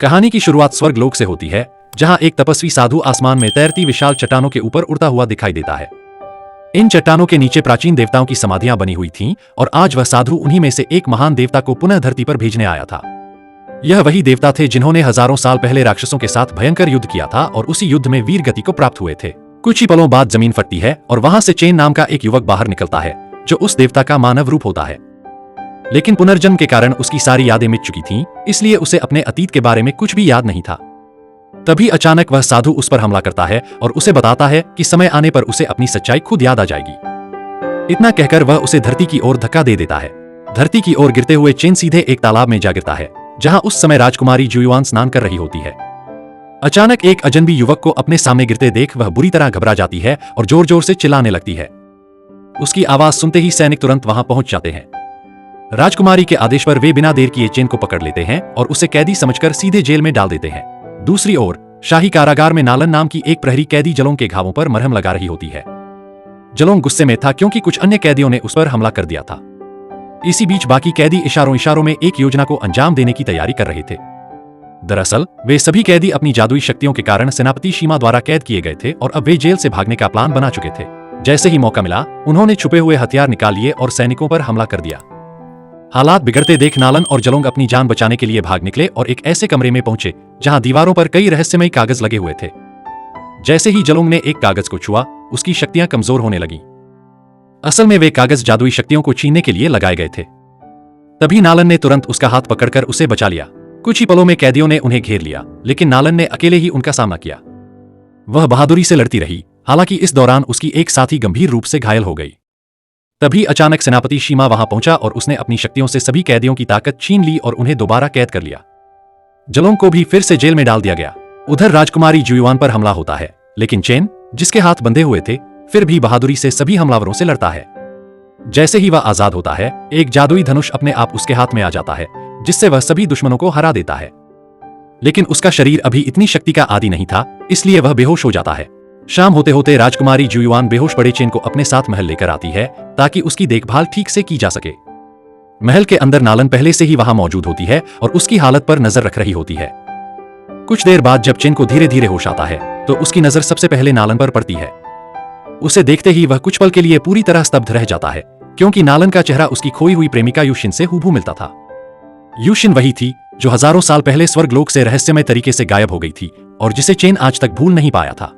कहानी की शुरुआत स्वर्गलोक से होती है, जहां एक तपस्वी साधु आसमान में तैरती विशाल चट्टानों के ऊपर उड़ता हुआ दिखाई देता है। इन चट्टानों के नीचे प्राचीन देवताओं की समाधियां बनी हुई थीं और आज वह साधु उन्हीं में से एक महान देवता को पुनः धरती पर भेजने आया था। यह वही देवता थे जिन्होंने हजारों साल पहले राक्षसों के साथ भयंकर युद्ध किया था और उसी युद्ध में वीर गति को प्राप्त हुए थे। कुछ ही पलों बाद जमीन फटती है और वहां से चेन नाम का एक युवक बाहर निकलता है, जो उस देवता का मानव रूप होता है। लेकिन पुनर्जन्म के कारण उसकी सारी यादें मिट चुकी थीं, इसलिए उसे अपने अतीत के बारे में कुछ भी याद नहीं था। तभी अचानक वह साधु उस पर हमला करता है और उसे बताता है कि समय आने पर उसे अपनी सच्चाई खुद याद आ जाएगी। इतना कहकर वह उसे धरती की ओर धक्का दे देता है। धरती की ओर गिरते हुए चेन सीधे एक तालाब में जा गिरता है, जहां उस समय राजकुमारी जुयुआन स्नान कर रही होती है। अचानक एक अजनबी युवक को अपने सामने गिरते देख वह बुरी तरह घबरा जाती है और जोर जोर से चिल्लाने लगती है। उसकी आवाज सुनते ही सैनिक तुरंत वहां पहुंच जाते हैं। राजकुमारी के आदेश पर वे बिना देर किए चेन को पकड़ लेते हैं और उसे कैदी समझकर सीधे जेल में डाल देते हैं। दूसरी ओर शाही कारागार में नालन नाम की एक प्रहरी कैदी जलोंग के घावों पर मरहम लगा रही होती है। जलोंग गुस्से में था क्योंकि कुछ अन्य कैदियों ने उस पर हमला कर दिया था। इसी बीच बाकी कैदी इशारों इशारों में एक योजना को अंजाम देने की तैयारी कर रहे थे। दरअसल वे सभी कैदी अपनी जादुई शक्तियों के कारण सेनापति शीमा द्वारा कैद किए गए थे और अब वे जेल से भागने का प्लान बना चुके थे। जैसे ही मौका मिला, उन्होंने छुपे हुए हथियार निकाल लिए और सैनिकों पर हमला कर दिया। हालात बिगड़ते देख नालन और जलोंग अपनी जान बचाने के लिए भाग निकले और एक ऐसे कमरे में पहुंचे जहां दीवारों पर कई रहस्यमयी कागज लगे हुए थे। जैसे ही जलोंग ने एक कागज को छुआ, उसकी शक्तियां कमजोर होने लगीं। असल में वे कागज जादुई शक्तियों को छीनने के लिए लगाए गए थे। तभी नालन ने तुरंत उसका हाथ पकड़कर उसे बचा लिया। कुछ ही पलों में कैदियों ने उन्हें घेर लिया, लेकिन नालन ने अकेले ही उनका सामना किया। वह बहादुरी से लड़ती रही, हालांकि इस दौरान उसकी एक साथी गंभीर रूप से घायल हो गई। तभी अचानक सेनापति शीमा वहां पहुंचा और उसने अपनी शक्तियों से सभी कैदियों की ताकत छीन ली और उन्हें दोबारा कैद कर लिया। जलोंग को भी फिर से जेल में डाल दिया गया। उधर राजकुमारी जुयुआन पर हमला होता है, लेकिन चेन, जिसके हाथ बंधे हुए थे, फिर भी बहादुरी से सभी हमलावरों से लड़ता है। जैसे ही वह आजाद होता है, एक जादुई धनुष अपने आप उसके हाथ में आ जाता है, जिससे वह सभी दुश्मनों को हरा देता है। लेकिन उसका शरीर अभी इतनी शक्ति का आदी नहीं था, इसलिए वह बेहोश हो जाता है। शाम होते होते राजकुमारी जुयुआन बेहोश पड़े चेन को अपने साथ महल लेकर आती है ताकि उसकी देखभाल ठीक से की जा सके। महल के अंदर नालन पहले से ही वहां मौजूद होती है और उसकी हालत पर नजर रख रही होती है। कुछ देर बाद जब चेन को धीरे धीरे होश आता है, तो उसकी नजर सबसे पहले नालन पर पड़ती है। उसे देखते ही वह कुछ पल के लिए पूरी तरह स्तब्ध रह जाता है, क्योंकि नालन का चेहरा उसकी खोई हुई प्रेमिका युशिन से हूबहू मिलता था। युशिन वही थी जो हजारों साल पहले स्वर्गलोक से रहस्यमय तरीके से गायब हो गई थी और जिसे चेन आज तक भूल नहीं पाया था।